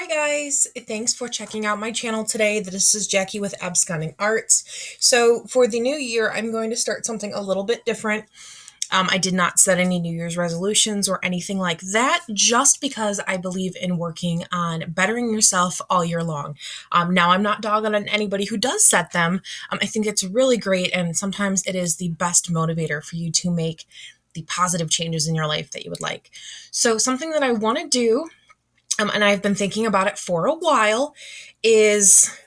Hi guys, thanks for checking out my channel today. This is Jackie with Absconding Arts. So for the new year, I'm going to start something a little bit different. I did not set any New Year's resolutions or anything like that, just because I believe in working on bettering yourself all year long. Now, I'm not dogging on anybody who does set them. I think it's really great, and sometimes it is the best motivator for you to make the positive changes in your life that you would like. So something that I want to do, and I've been thinking about it for a while, is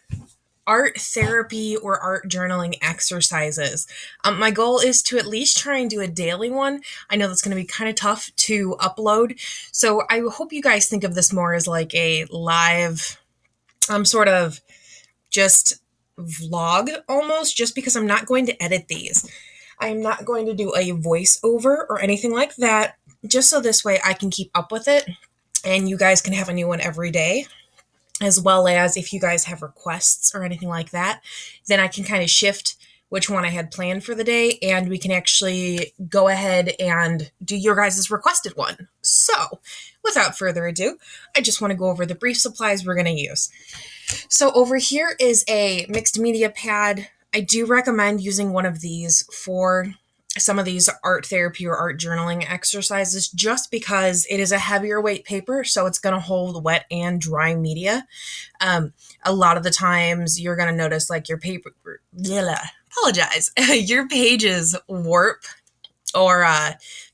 art therapy or art journaling exercises. My goal is to at least try and do a daily one. I know that's going to be kind of tough to upload. So I hope you guys think of this more as like a live, sort of just vlog almost, just because I'm not going to edit these. I'm not going to do a voiceover or anything like that, just so this way I can keep up with it and you guys can have a new one every day. As well as if you guys have requests or anything like that, then I can kind of shift which one I had planned for the day, and we can actually go ahead and do your guys' requested one. So, without further ado, I just want to go over the brief supplies we're going to use. So over here is a mixed media pad. I do recommend using one of these for some of these art therapy or art journaling exercises, just because it is a heavier weight paper, so it's going to hold wet and dry media. A lot of the times you're going to notice like your paper, your pages warp or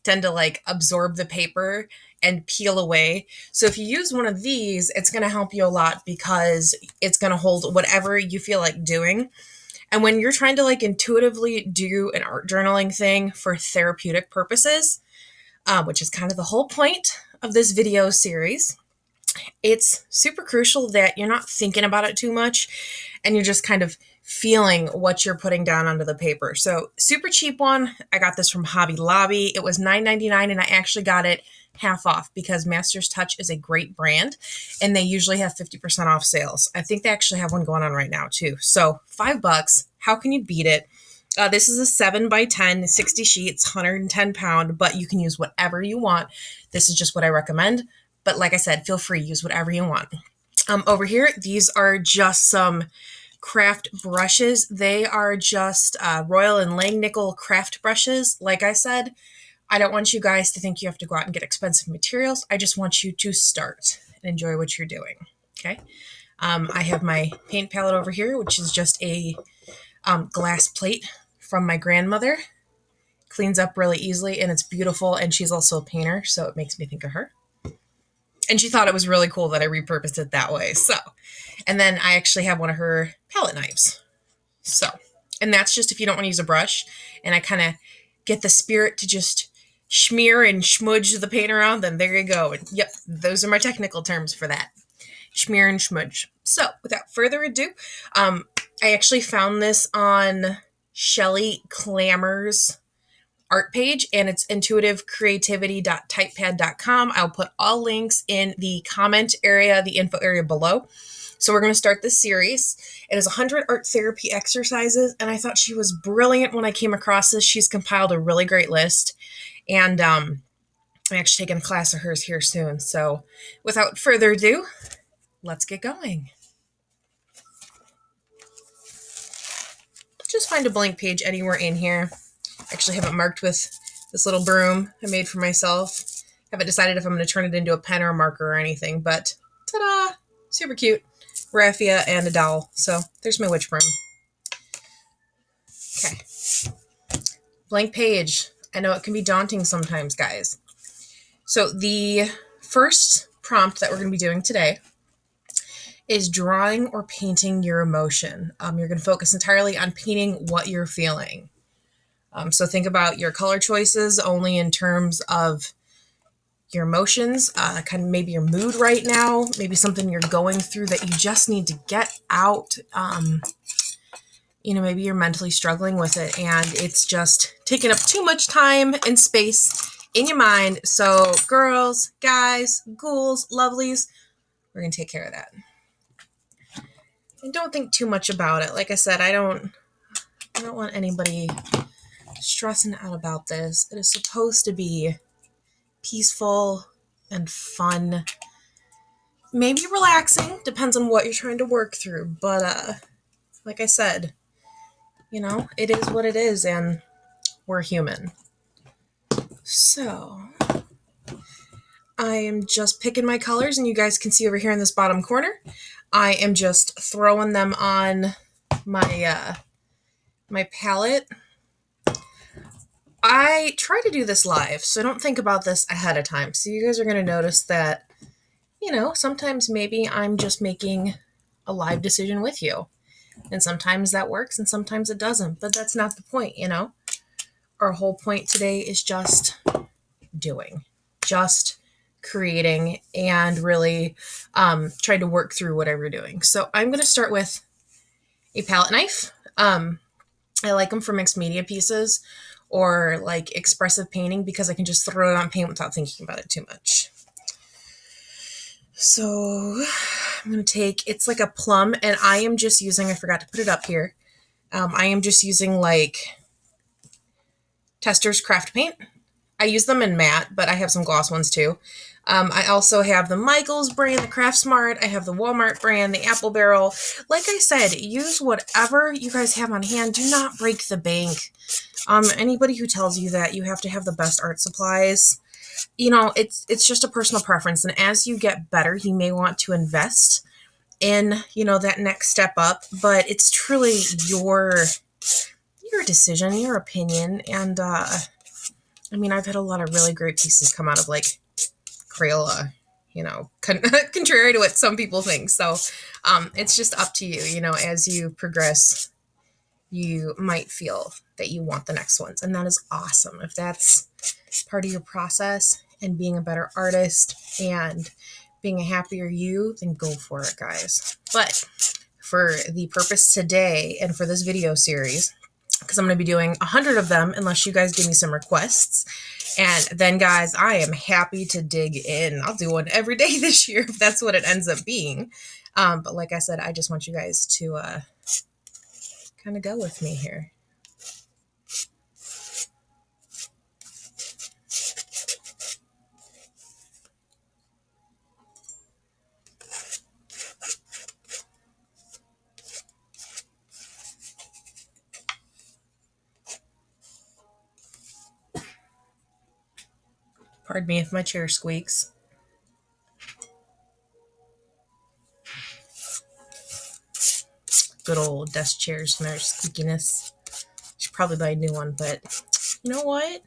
tend to like absorb the paper and peel away. So if you use one of these, it's going to help you a lot because it's going to hold whatever you feel like doing. And when you're trying to like intuitively do an art journaling thing for therapeutic purposes, which is kind of the whole point of this video series, it's super crucial that you're not thinking about it too much and you're just kind of feeling what you're putting down onto the paper. So super cheap one. I got this from Hobby Lobby. It was $9.99 and I actually got it half off because Master's Touch is a great brand and they usually have 50% off sales. I think they actually have one going on right now too. So $5, how can you beat it? This is a 7x10, 60 sheets, 110 pound, but you can use whatever you want. This is just what I recommend. But like I said, feel free, use whatever you want. Over here, these are just some craft brushes. They are just Royal and Langnickel craft brushes. Like I said, I don't want you guys to think you have to go out and get expensive materials. I just want you to start and enjoy what you're doing. Okay. I have my paint palette over here, which is just a glass plate from my grandmother. Cleans up really easily and it's beautiful. And she's also a painter, so it makes me think of her. And she thought it was really cool that I repurposed it that way. So, and then I actually have one of her palette knives. So, and that's just if you don't want to use a brush. And I kind of get the spirit to just smear and schmudge the paint around, then there you go. And yep, those are my technical terms for that. Smear and schmudge. So, without further ado, I actually found this on Shelley Klammer's art page, and it's intuitivecreativity.typepad.com. I'll put all links in the comment area, the info area below. So we're going to start this series. It is 100 art therapy exercises, and I thought she was brilliant when I came across this. She's compiled a really great list, and I'm actually taking a class of hers here soon. So without further ado, let's get going. Just find a blank page anywhere in here. I actually have it marked with this little broom I made for myself. Haven't decided if I'm going to turn it into a pen or a marker or anything, but ta-da! Super cute. Raffia and a dowel. So there's my witch broom. Okay. Blank page. I know it can be daunting sometimes, guys. So the first prompt that we're going to be doing today is drawing or painting your emotion. You're going to focus entirely on painting what you're feeling. So think about your color choices only in terms of your emotions, kind of maybe your mood right now, maybe something you're going through that you just need to get out. Maybe you're mentally struggling with it and it's just taking up too much time and space in your mind. So girls, guys, ghouls, lovelies, we're going to take care of that. And don't think too much about it. Like I said, I don't want anybody stressing out about this. It is supposed to be peaceful and fun maybe relaxing, depends on what you're trying to work through. But like I said, it is what it is, and we're human. So I am just picking my colors, and you guys can see over here in this bottom corner, I am just throwing them on my palette. I try to do this live, so don't think about this ahead of time. So you guys are going to notice that, sometimes maybe I'm just making a live decision with you. And sometimes that works and sometimes it doesn't. But that's not the point, Our whole point today is just doing, just creating, and really trying to work through whatever you're doing. So I'm going to start with a palette knife. I like them for mixed media pieces or like expressive painting because I can just throw it on paint without thinking about it too much. So I'm going to take, it's like a plum, and I am just using, I forgot to put it up here. I am just using like Tester's craft paint. I use them in matte, but I have some gloss ones too. I also have the Michaels brand, the Craft Smart. I have the Walmart brand, the Apple Barrel. Like I said, use whatever you guys have on hand. Do not break the bank. Anybody who tells you that you have to have the best art supplies, it's just a personal preference. And as you get better, you may want to invest in, that next step up. But it's truly your decision, your opinion. And I've had a lot of really great pieces come out of like Crayola, contrary to what some people think. So it's just up to you, as you progress, you might feel that you want the next ones. And that is awesome. If that's part of your process and being a better artist and being a happier you, then go for it, guys. But for the purpose today and for this video series, because I'm going to be doing 100 of them unless you guys give me some requests. And then, guys, I am happy to dig in. I'll do one every day this year if that's what it ends up being. But like I said, I just want you guys to kind of go with me here. Pardon me if my chair squeaks. Good old desk chairs and their squeakiness. Should probably buy a new one, but you know what?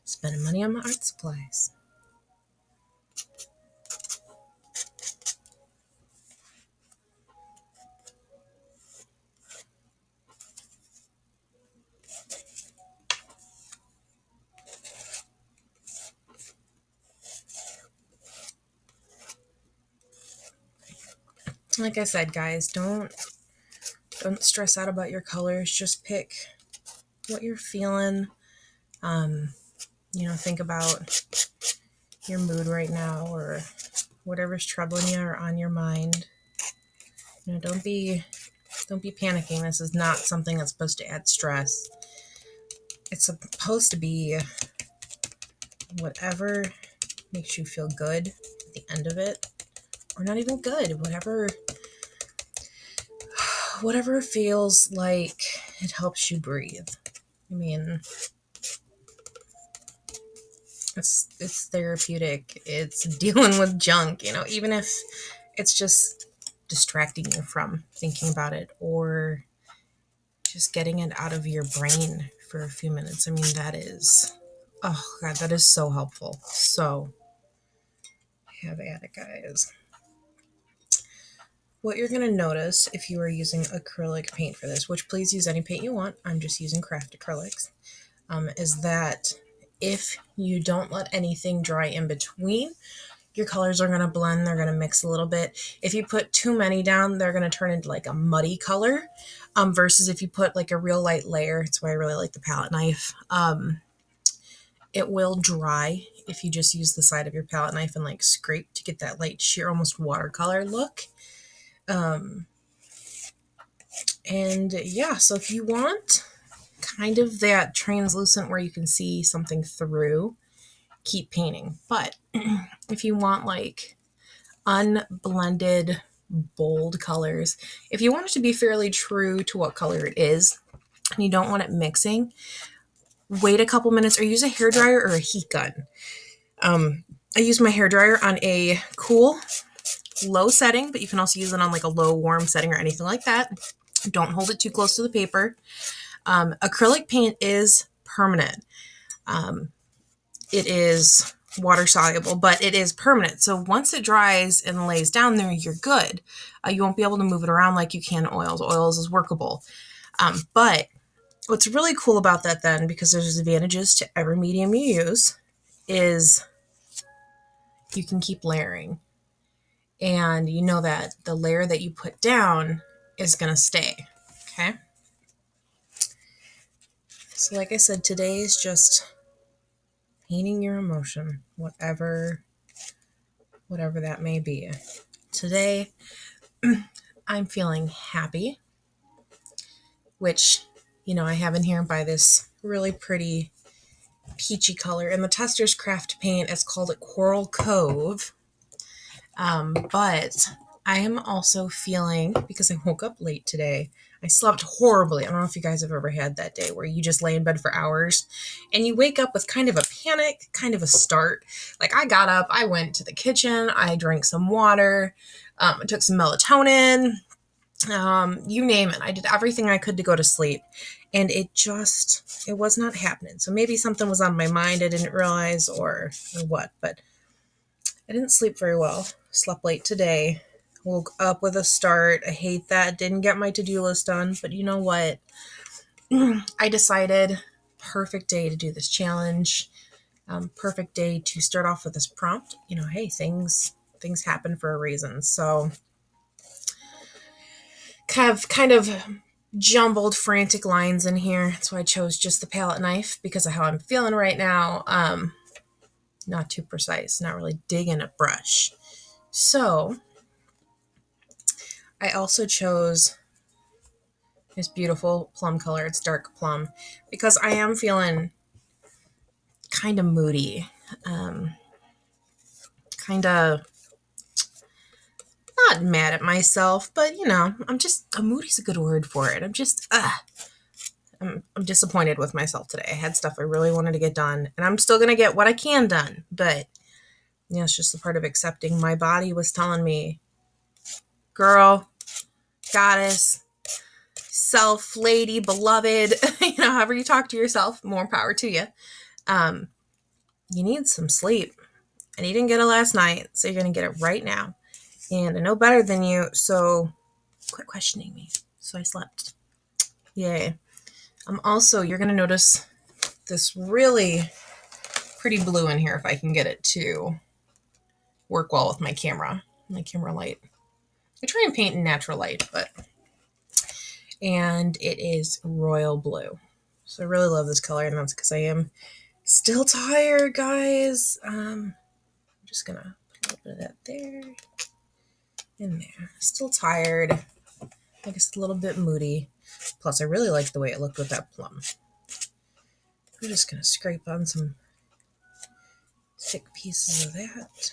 Spending money on my art supplies. Like I said, guys, don't stress out about your colors. Just pick what you're feeling. Think about your mood right now or whatever's troubling you or on your mind. Don't be panicking. This is not something that's supposed to add stress. It's supposed to be whatever makes you feel good at the end of it, or not even good, whatever feels like it helps you breathe. It's therapeutic. It's dealing with junk, even if it's just distracting you from thinking about it or just getting it out of your brain for a few minutes. That is, oh God, that is so helpful. So have at it, guys. What you're going to notice if you are using acrylic paint for this, which please use any paint you want, I'm just using craft acrylics, is that if you don't let anything dry in between, your colors are going to blend. They're going to mix a little bit. If you put too many down, they're going to turn into like a muddy color, versus if you put like a real light layer. That's why I really like the palette knife. It will dry if you just use the side of your palette knife and like scrape to get that light sheer, almost watercolor look. And yeah, so if you want kind of that translucent where you can see something through, keep painting. But if you want like unblended, bold colors. If you want it to be fairly true to what color it is, and you don't want it mixing, wait a couple minutes or use a hairdryer or a heat gun. I use my hairdryer on a cool, low setting, but you can also use it on like a low, warm setting or anything like that. Don't hold it too close to the paper. Acrylic paint is permanent. It is water soluble, but it is permanent. So once it dries and lays down there, you're good. You won't be able to move it around like you can oils. Oils is workable. But what's really cool about that then, because there's advantages to every medium you use, is you can keep layering. And you know that the layer that you put down is going to stay. Okay. So like I said, today is just painting your emotion, whatever that may be. Today, I'm feeling happy, which, I have in here by this really pretty peachy color. And the Tester's Craft paint is called Coral Cove. But I am also feeling, because I woke up late today, I slept horribly. I don't know if you guys have ever had that day where you just lay in bed for hours and you wake up with kind of a panic, kind of a start. Like I got up, I went to the kitchen, I drank some water, I took some melatonin, you name it. I did everything I could to go to sleep and it was not happening. So maybe something was on my mind I didn't realize or what, but I didn't sleep very well. Slept late today. Woke up with a start. I hate that. Didn't get my to-do list done. But you know what? I decided perfect day to do this challenge. Perfect day to start off with this prompt. Hey, things happen for a reason. So kind of jumbled, frantic lines in here. That's why I chose just the palette knife because of how I'm feeling right now. Not too precise, not really digging a brush. So I also chose this beautiful plum color. It's dark plum because I am feeling kind of moody, kind of not mad at myself, but moody's a good word for it. I'm disappointed with myself today. I had stuff I really wanted to get done and I'm still going to get what I can done, but it's just a part of accepting. My body was telling me, girl, goddess, self, lady, beloved, however you talk to yourself, more power to you. You need some sleep and you didn't get it last night. So you're going to get it right now. And I know better than you. So quit questioning me. So I slept. Yay. You're going to notice this really pretty blue in here if I can get it to work well with my camera light. I try and paint in natural light, and it is royal blue. So I really love this color, and that's because I am still tired, guys. I'm just gonna put a little bit of that there, in there. Still tired. I guess a little bit moody. Plus, I really like the way it looked with that plum. I'm just gonna scrape on some thick pieces of that.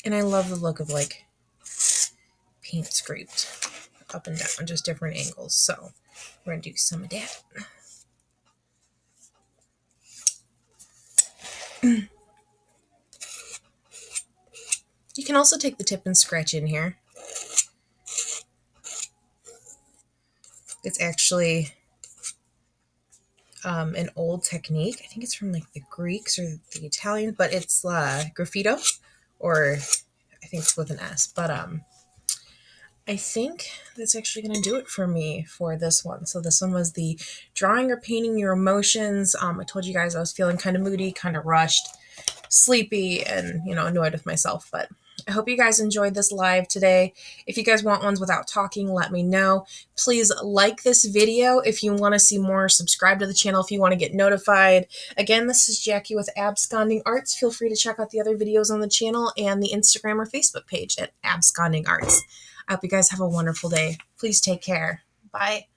And I love the look of like paint scraped up and down, just different angles. So we're gonna do some of that. You can also take the tip and scratch in here. It's actually an old technique. I think it's from like the Greeks or the Italians, but it's graffito, or I think it's with an S. But I think that's actually going to do it for me for this one. So this one was the drawing or painting your emotions. I told you guys I was feeling kind of moody, kind of rushed, sleepy, and annoyed with myself. But I hope you guys enjoyed this live today. If you guys want ones without talking, let me know. Please like this video if you want to see more. Subscribe to the channel if you want to get notified. Again, this is Jackie with Absconding Arts. Feel free to check out the other videos on the channel and the Instagram or Facebook page at Absconding Arts. I hope you guys have a wonderful day. Please take care. Bye.